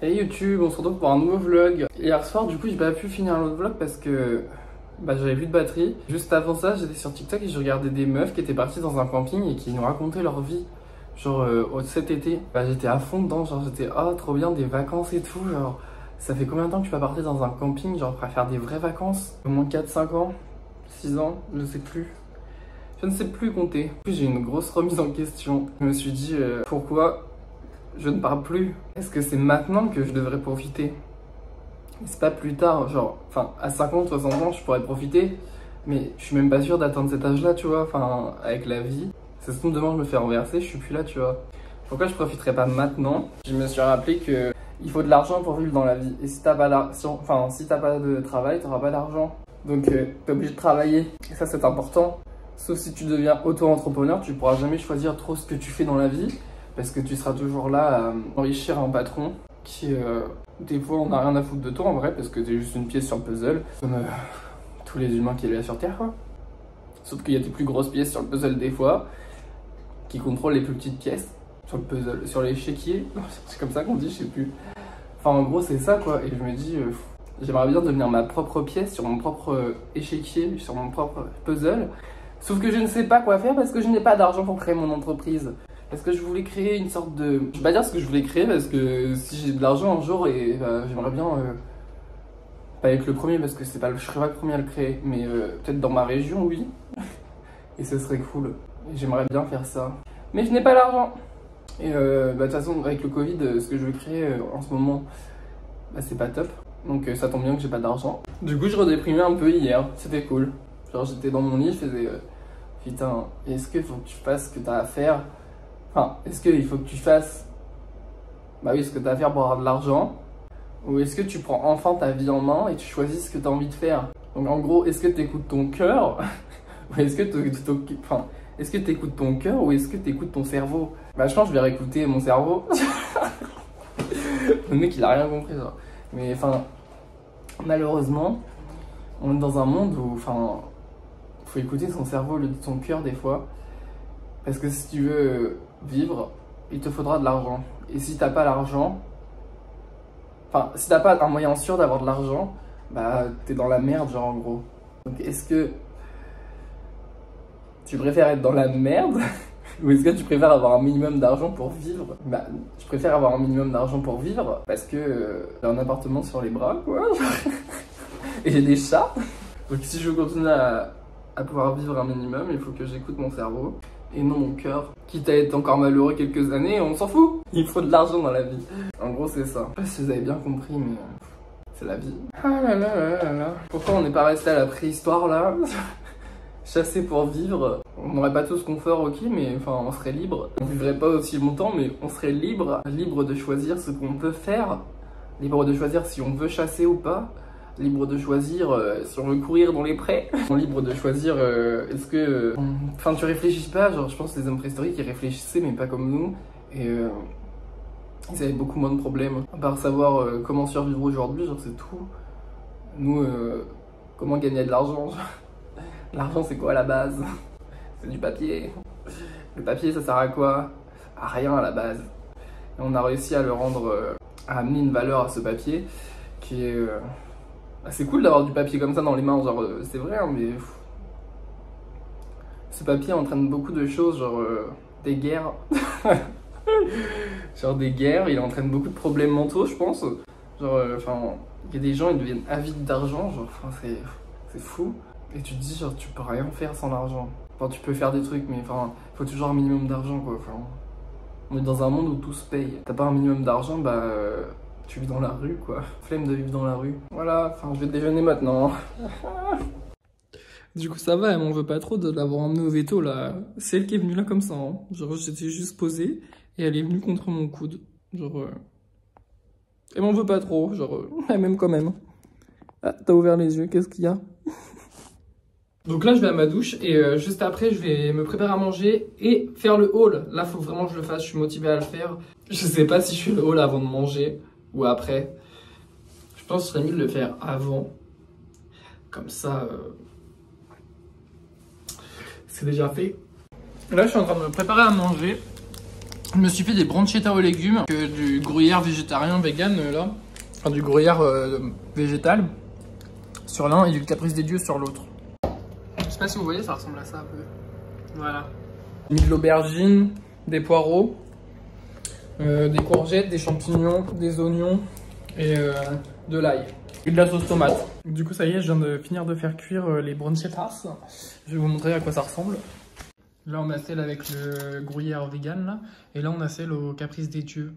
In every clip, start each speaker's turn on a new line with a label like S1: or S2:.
S1: Hey YouTube, on se retrouve pour un nouveau vlog. Hier soir, du coup, j'ai pas pu finir l'autre vlog parce que j'avais plus de batterie. Juste avant ça, j'étais sur TikTok et je regardais des meufs qui étaient parties dans un camping et qui nous racontaient leur vie. Genre cet été, j'étais à fond dedans, genre j'étais trop bien, des vacances et tout. Genre, ça fait combien de temps que tu vas partir dans un camping, genre pour faire des vraies vacances? Au moins 4-5 ans, 6 ans, je sais plus. Je ne sais plus compter. En plus, j'ai une grosse remise en question. Je me suis dit pourquoi je ne pars plus. Est-ce que c'est maintenant que je devrais profiter? C'est pas plus tard, genre, enfin, à 50, 60 ans, je pourrais profiter, mais je suis même pas sûr d'atteindre cet âge-là, tu vois, enfin, avec la vie. Ça se trouve, demain, je me fais renverser, je suis plus là, tu vois. Pourquoi je profiterais pas maintenant? Je me suis rappelé que il faut de l'argent pour vivre dans la vie. Et si t'as pas si t'as pas de travail, t'auras pas d'argent. Donc, t'es obligé de travailler. Et ça, c'est important. Sauf si tu deviens auto-entrepreneur, tu pourras jamais choisir trop ce que tu fais dans la vie. Parce que tu seras toujours là à enrichir un patron qui, des fois, on n'a rien à foutre de toi en vrai, parce que t'es juste une pièce sur le puzzle, comme tous les humains qui est là sur Terre, quoi. Sauf qu'il y a des plus grosses pièces sur le puzzle des fois, qui contrôlent les plus petites pièces sur le puzzle, sur l'échiquier. C'est comme ça qu'on dit, je sais plus. Enfin, en gros, c'est ça, quoi. Et je me dis, j'aimerais bien devenir ma propre pièce sur mon propre échiquier, sur mon propre puzzle. Sauf que je ne sais pas quoi faire parce que je n'ai pas d'argent pour créer mon entreprise. Est-ce que je voulais créer une sorte de... Je vais pas dire ce que je voulais créer parce que si j'ai de l'argent un jour, et j'aimerais bien... pas être le premier parce que je serais pas le premier à le créer, mais peut-être dans ma région, oui. Et ce serait cool. J'aimerais bien faire ça. Mais je n'ai pas l'argent. Et de toute façon, avec le Covid, ce que je veux créer en ce moment, c'est pas top. Donc ça tombe bien que j'ai pas d'argent. Du coup, je redéprimais un peu hier. C'était cool. Genre, j'étais dans mon lit, je faisais... putain, est-ce qu'il faut que tu fasses ce que t'as à faire? Enfin, est-ce qu'il faut que tu fasses ce que tu as à faire pour avoir de l'argent? Ou est-ce que tu prends enfin ta vie en main et tu choisis ce que tu as envie de faire? Donc en gros, est-ce que tu écoutes ton cœur? Ou est-ce que tu écoutes ton cœur ou est-ce que tu écoutes ton cerveau? Je pense que je vais réécouter mon cerveau. Le mec, il a rien compris, ça. Mais enfin, malheureusement, on est dans un monde où, faut écouter son cerveau au lieu de son cœur des fois. Parce que si tu veux vivre, il te faudra de l'argent. Et si t'as pas l'argent, si t'as pas un moyen sûr d'avoir de l'argent, t'es dans la merde, genre en gros. Donc est-ce que tu préfères être dans la merde ou est-ce que tu préfères avoir un minimum d'argent pour vivre? Je préfère avoir un minimum d'argent pour vivre parce que j'ai un appartement sur les bras, quoi. Et j'ai des chats. Donc si je veux continuer à pouvoir vivre un minimum, il faut que j'écoute mon cerveau et non mon cœur. Quitte à être encore malheureux quelques années, on s'en fout. Il faut de l'argent dans la vie. En gros, c'est ça. Je sais pas si vous avez bien compris, mais c'est la vie. Ah là là là là là. Pourquoi on n'est pas resté à la préhistoire là? Chasser pour vivre. On n'aurait pas tout ce confort, ok, mais on serait libre. On vivrait pas aussi longtemps, mais on serait libre. Libre de choisir ce qu'on peut faire. Libre de choisir si on veut chasser ou pas. Libre de choisir si on veut courir dans les prés. Libre de choisir est-ce que... tu réfléchis pas, genre je pense que les hommes préhistoriques ils réfléchissaient mais pas comme nous. Et ils avaient beaucoup moins de problèmes. À part savoir comment survivre aujourd'hui, genre c'est tout. Nous, comment gagner de l'argent? L'argent c'est quoi à la base? C'est du papier. Le papier ça sert à quoi? À rien à la base. Et on a réussi à le rendre, à amener une valeur à ce papier qui est... c'est cool d'avoir du papier comme ça dans les mains, genre c'est vrai, hein, mais ce papier entraîne beaucoup de choses, genre des guerres. Genre des guerres, il entraîne beaucoup de problèmes mentaux, je pense. Genre, il y a des gens, ils deviennent avides d'argent, genre, c'est fou. Et tu te dis, genre, tu peux rien faire sans l'argent. Tu peux faire des trucs, mais faut toujours un minimum d'argent, quoi. On est dans un monde où tout se paye. T'as pas un minimum d'argent, tu vis dans la rue, quoi. Flemme de vivre dans la rue. Voilà, je vais déjeuner maintenant. Du coup, ça va, elle m'en veut pas trop de l'avoir emmené au veto, là. C'est elle qui est venue là comme ça, hein. Genre, j'étais juste posée, et elle est venue contre mon coude. Genre, elle m'en veut pas trop, genre, elle m'aime quand même. Ah, t'as ouvert les yeux, qu'est-ce qu'il y a? Donc là, je vais à ma douche, et juste après, je vais me préparer à manger et faire le haul. Là, faut vraiment que je le fasse, je suis motivé à le faire. Je sais pas si je fais le haul avant de manger ou après. Je pense que ce serait mieux de le faire avant. Comme ça, c'est déjà fait. Là, je suis en train de me préparer à manger. Je me suis fait des bruschettas aux légumes, du gruyère végétarien vegan là, enfin du gruyère végétal sur l'un et du caprice des dieux sur l'autre. Je sais pas si vous voyez, ça ressemble à ça un peu. Voilà. J'ai mis de l'aubergine, des poireaux, des courgettes, des champignons, des oignons et de l'ail. Et de la sauce tomate. Du coup ça y est, je viens de finir de faire cuire les bruschettas. Je vais vous montrer à quoi ça ressemble. Là on a celle avec le gruyère vegan là. Et là on a celle au caprice des dieux.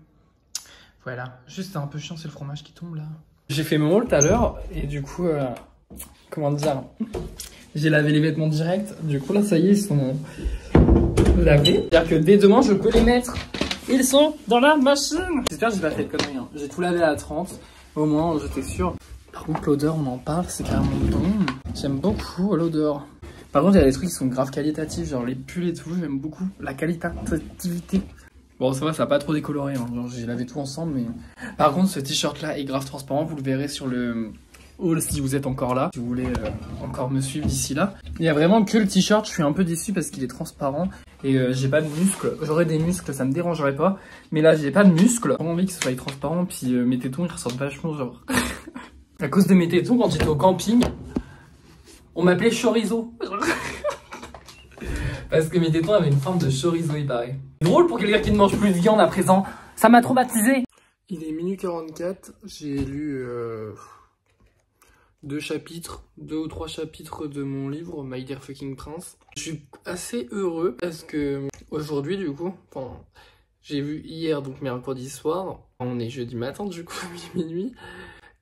S1: Voilà. Juste c'est un peu chiant, c'est le fromage qui tombe là. J'ai fait mon haul tout à l'heure et du coup, comment dire, j'ai lavé les vêtements direct. Du coup là ça y est, ils sont lavés. C'est-à-dire que dès demain je peux les mettre. Ils sont dans la machine. J'espère que j'ai pas fait de conneries. Hein. J'ai tout lavé à 30. Au moins j'étais sûr. Par contre l'odeur on en parle, c'est carrément bon. J'aime beaucoup l'odeur. Par contre il y a des trucs qui sont grave qualitatifs, genre les pulls et tout, j'aime beaucoup la qualitativité. Bon ça va, ça n'a pas trop décoloré, hein. J'ai lavé tout ensemble mais... Par contre ce t-shirt là est grave transparent, vous le verrez sur le haul si vous êtes encore là, si vous voulez encore me suivre d'ici là. Il y a vraiment que le t-shirt, je suis un peu déçu parce qu'il est transparent et j'ai pas de muscles. J'aurais des muscles, ça me dérangerait pas, mais là j'ai pas de muscles. J'ai pas envie que ce soit transparent, puis mes tétons ils ressortent vachement genre... À cause de mes tétons, quand j'étais au camping, on m'appelait chorizo. Parce que mes tétons avaient une forme de chorizo, il paraît. Drôle pour quelqu'un qui ne mange plus de viande à présent. Ça m'a traumatisé. Il est minuit 44. J'ai lu 2 ou 3 chapitres de mon livre My Dear Fucking Prince. Je suis assez heureux parce que aujourd'hui, du coup, j'ai vu hier, donc mercredi soir, on est jeudi matin, du coup, minuit,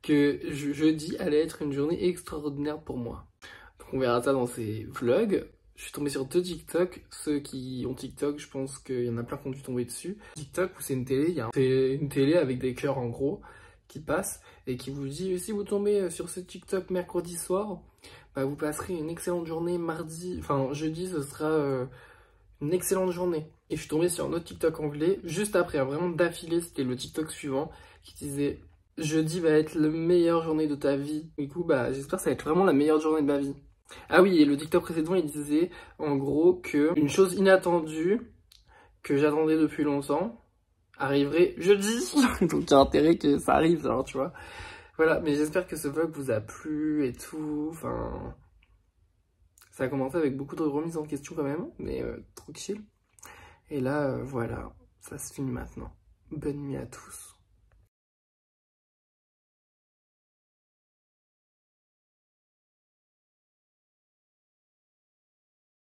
S1: que jeudi allait être une journée extraordinaire pour moi. Donc on verra ça dans ces vlogs. Je suis tombé sur 2 TikTok. Ceux qui ont TikTok, je pense qu'il y en a plein qui ont dû tomber dessus. TikTok où c'est une télé, il y a une télé avec des cœurs en gros qui passe et qui vous dit si vous tombez sur ce TikTok mercredi soir, bah vous passerez une excellente journée mardi, enfin jeudi ce sera une excellente journée. Et je suis tombé sur un autre TikTok anglais juste après, hein, vraiment d'affilée, c'était le TikTok suivant qui disait jeudi va être la meilleure journée de ta vie. Du coup, bah, j'espère que ça va être vraiment la meilleure journée de ma vie. Ah oui, et le TikTok précédent, il disait en gros que une chose inattendue que j'attendais depuis longtemps arriverait jeudi. Donc il y a intérêt que ça arrive, genre, tu vois. Voilà, mais j'espère que ce vlog vous a plu et tout. Enfin, ça a commencé avec beaucoup de remises en question quand même, mais trop chill. Et là, voilà, ça se finit maintenant. Bonne nuit à tous.